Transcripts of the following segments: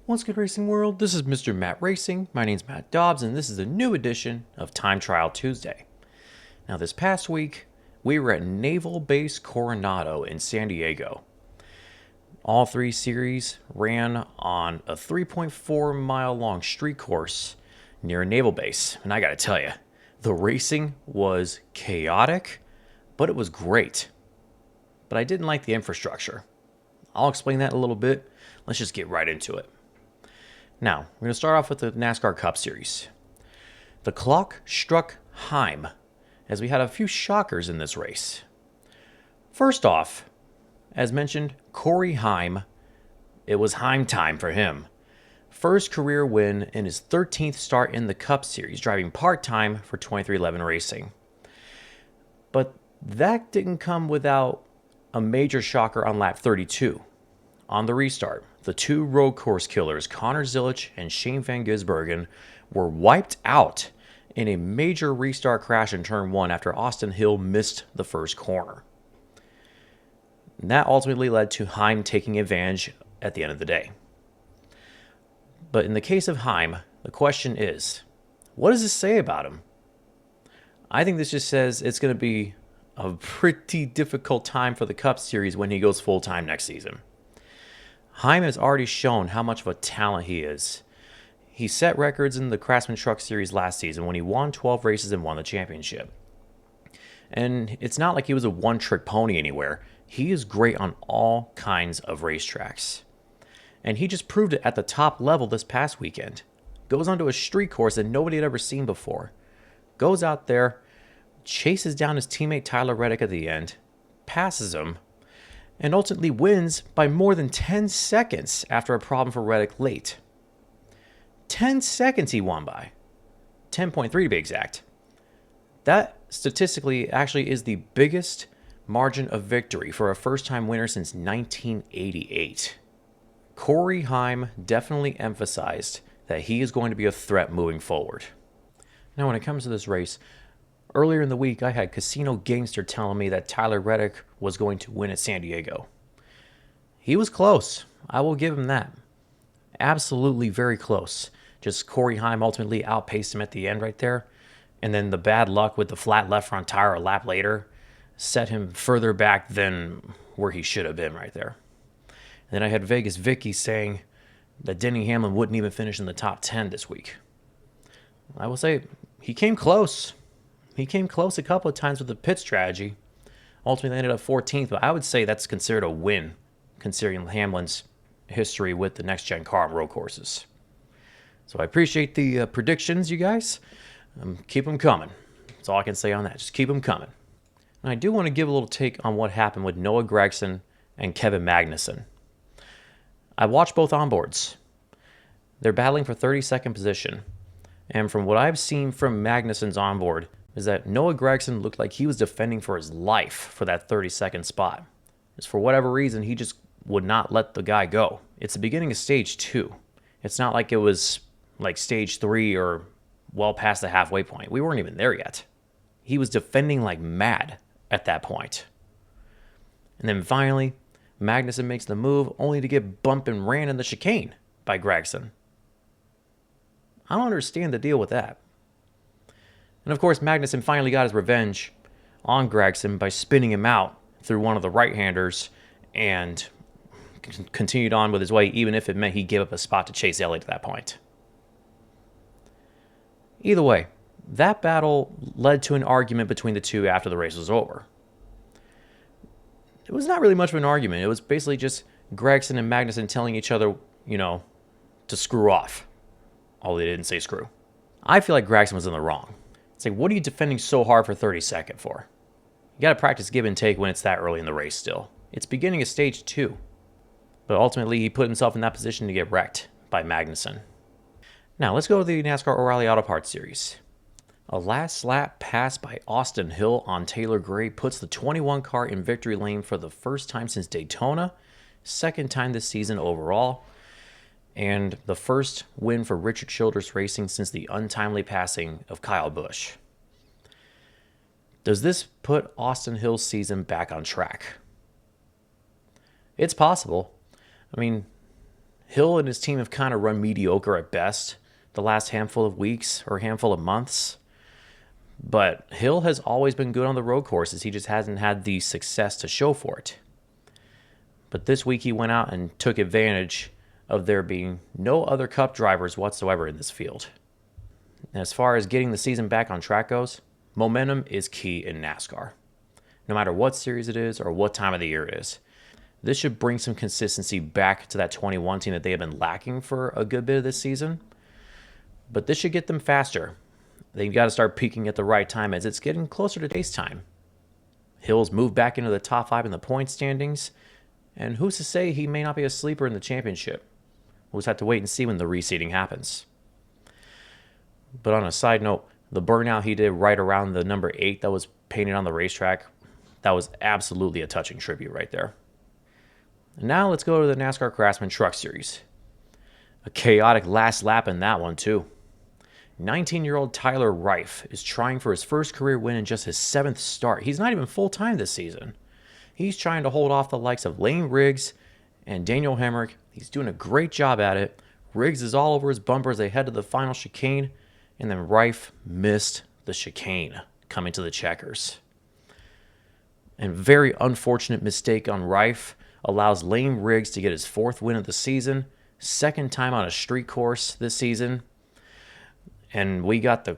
What's good, racing world? This is Mr. Matt Racing. My name's Matt Dobbs, and this is a new edition of Time Trial Tuesday. Now, this past week, we were at Naval Base Coronado in San Diego. All three series ran on a 3.4 mile long street course near a naval base. And I gotta tell you, the racing was chaotic, but it was great. But I didn't like the infrastructure. I'll explain that in a little bit. Let's just get right into it. Now, we're going to start off with the NASCAR Cup Series. The clock struck Heim, as we had a few shockers in this race. First off, as mentioned, Corey Heim. It was Heim time for him. First career win in his 13th start in the Cup Series, driving part-time for 2311 Racing. But that didn't come without a major shocker on lap 32. On the restart, the two road course killers, Connor Zilisch and Layne van Riggsbergen, were wiped out in a major restart crash in turn 1 after Austin Hill missed the first corner. And that ultimately led to Heim taking advantage at the end of the day. But in the case of Heim, the question is, what does this say about him? I think this just says it's going to be a pretty difficult time for the Cup Series when he goes full-time next season. Heim has already shown how much of a talent he is. He set records in the Craftsman Truck Series last season when he won 12 races and won the championship. And it's not like he was a one-trick pony anywhere. He is great on all kinds of racetracks. And he just proved it at the top level this past weekend. Goes onto a street course that nobody had ever seen before. Goes out there, chases down his teammate Tyler Reif at the end, passes him, and ultimately wins by more than 10 seconds after a problem for Reddick late. 10 seconds he won by. 10.3 to be exact. That statistically actually is the biggest margin of victory for a first-time winner since 1988. Corey Heim definitely emphasized that he is going to be a threat moving forward. Now, when it comes to this race, earlier in the week, I had Casino Gamester telling me that Tyler Reif was going to win at San Diego. He was close. I will give him that. Absolutely very close. Just Corey Heim ultimately outpaced him at the end right there. And then the bad luck with the flat left front tire a lap later set him further back than where he should have been right there. And then I had Vegas Vicky saying that Denny Hamlin wouldn't even finish in the top 10 this week. I will say he came close. He came close a couple of times with the pit strategy. Ultimately, ended up 14th, but I would say that's considered a win, considering Hamlin's history with the next-gen car and road courses. So I appreciate the predictions, you guys. Keep them coming. That's all I can say on that. Just keep them coming. And I do want to give a little take on what happened with Noah Gragson and Kevin Magnussen. I watched both onboards. They're battling for 32nd position. And from what I've seen from Magnussen's onboard, is that Noah Gragson looked like he was defending for his life for that 32nd spot. Just for whatever reason, he just would not let the guy go. It's the beginning of stage 2. It's not like it was like stage 3 or well past the halfway point. We weren't even there yet. He was defending like mad at that point. And then finally, Magnussen makes the move only to get bumped and ran in the chicane by Gragson. I don't understand the deal with that. And of course, Magnussen finally got his revenge on Gragson by spinning him out through one of the right-handers and continued on with his way, even if it meant he gave up a spot to Chase Elliott at that point. Either way, that battle led to an argument between the two after the race was over. It was not really much of an argument. It was basically just Gragson and Magnussen telling each other, to screw off. Although they didn't say screw. I feel like Gragson was in the wrong. It's like, what are you defending so hard for 32nd for? You got to practice give and take when it's that early in the race still. It's beginning of stage 2. But ultimately, he put himself in that position to get wrecked by Magnussen. Now, let's go to the NASCAR O'Reilly Auto Parts Series. A last lap pass by Austin Hill on Taylor Gray puts the 21 car in victory lane for the first time since Daytona, second time this season overall, and the first win for Richard Childress Racing since the untimely passing of Kyle Busch. Does this put Austin Hill's season back on track? It's possible. I mean, Hill and his team have kind of run mediocre at best the last handful of weeks or handful of months. But Hill has always been good on the road courses. He just hasn't had the success to show for it. But this week he went out and took advantage of there being no other Cup drivers whatsoever in this field. And as far as getting the season back on track goes, momentum is key in NASCAR. No matter what series it is or what time of the year it is. This should bring some consistency back to that 21 team that they have been lacking for a good bit of this season. But this should get them faster. They've got to start peaking at the right time as it's getting closer to race time. Hill's moved back into the top 5 in the point standings. And who's to say he may not be a sleeper in the championship? We'll just have to wait and see when the reseeding happens. But on a side note, the burnout he did right around the number 8 that was painted on the racetrack, that was absolutely a touching tribute right there. And now let's go to the NASCAR Craftsman Truck Series. A chaotic last lap in that one too. 19-year-old Tyler Reif is trying for his first career win in just his 7th start. He's not even full-time this season. He's trying to hold off the likes of Layne Riggs and Daniel Hemrick. He's doing a great job at it. Riggs is all over his bumper as they head to the final chicane, and then Reif missed the chicane coming to the checkers. And very unfortunate mistake on Reif allows Layne Riggs to get his 4th win of the season, 2nd time on a street course this season. And we got the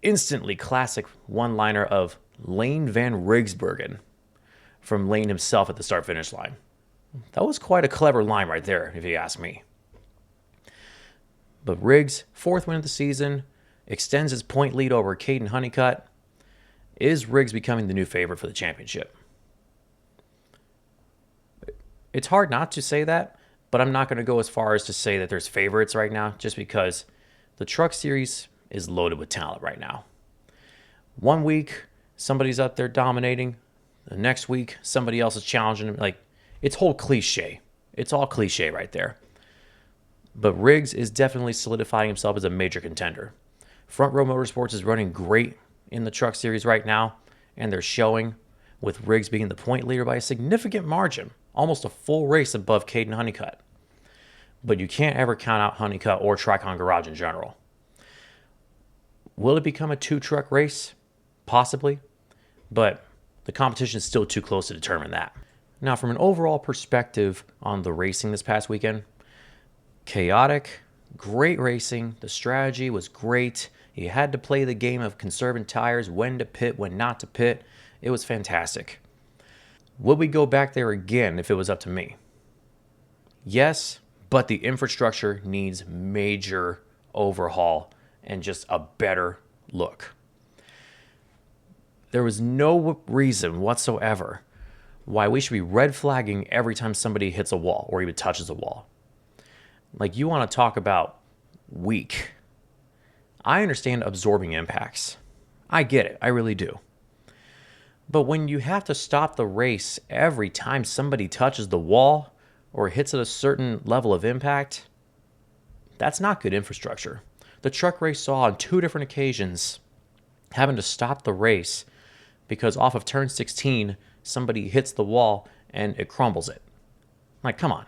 instantly classic one-liner of Layne van Riggsbergen from Layne himself at the start-finish line. That was quite a clever line right there, if you ask me. But Riggs, 4th win of the season, extends his point lead over Caden Honeycutt. Is Riggs becoming the new favorite for the championship? It's hard not to say that, but I'm not going to go as far as to say that there's favorites right now, just because the Truck Series is loaded with talent right now. One week, somebody's up there dominating. The next week, somebody else is challenging him. Like, it's whole cliche. It's all cliche right there. But Riggs is definitely solidifying himself as a major contender. Front Row Motorsports is running great in the Truck Series right now, and they're showing, with Riggs being the point leader by a significant margin, almost a full race above Caden Honeycutt. But you can't ever count out Honeycutt or Tricon Garage in general. Will it become a 2-truck race? Possibly. But the competition is still too close to determine that. Now, from an overall perspective on the racing this past weekend, chaotic, great racing. The strategy was great. You had to play the game of conserving tires, when to pit, when not to pit. It was fantastic. Would we go back there again if it was up to me? Yes, but the infrastructure needs major overhaul and just a better look. There was no reason whatsoever why we should be red flagging every time somebody hits a wall or even touches a wall. Like, you want to talk about weak. I understand absorbing impacts. I get it. I really do. But when you have to stop the race every time somebody touches the wall or hits at a certain level of impact, that's not good infrastructure. The truck race saw on 2 different occasions having to stop the race because off of turn 16, somebody hits the wall and it crumbles it. Like, come on.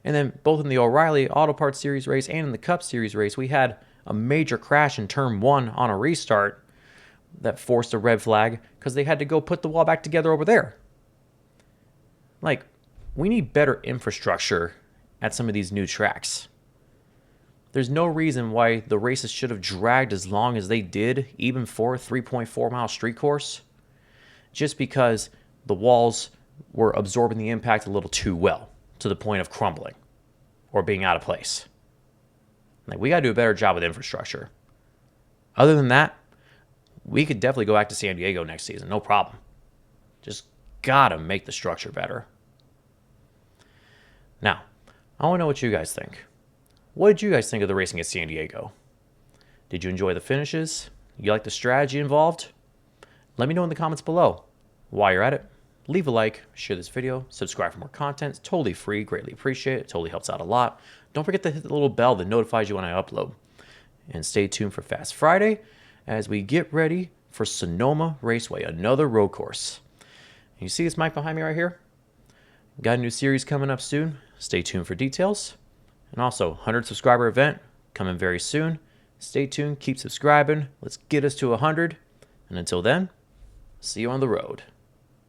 And then both in the O'Reilly Auto Parts Series race and in the Cup Series race, we had a major crash in turn 1 on a restart that forced a red flag because they had to go put the wall back together over there. Like, we need better infrastructure at some of these new tracks. There's no reason why the races should have dragged as long as they did, even for a 3.4-mile street course, just because the walls were absorbing the impact a little too well to the point of crumbling or being out of place. Like, we got to do a better job with infrastructure. Other than that, we could definitely go back to San Diego next season, no problem. Just gotta make the structure better. Now, I want to know what you guys think. What did you guys think of the racing at San Diego? Did you enjoy the finishes? You like the strategy involved? Let me know in the comments below. While you're at it, leave a like, share this video, subscribe for more content. It's totally free, greatly appreciate it. Totally helps out a lot. Don't forget to hit the little bell that notifies you when I upload. And stay tuned for Fast Friday as we get ready for Sonoma Raceway, another road course. You see this mic behind me right here? Got a new series coming up soon. Stay tuned for details. And also, 100 subscriber event coming very soon. Stay tuned, keep subscribing. Let's get us to 100. And until then, see you on the road.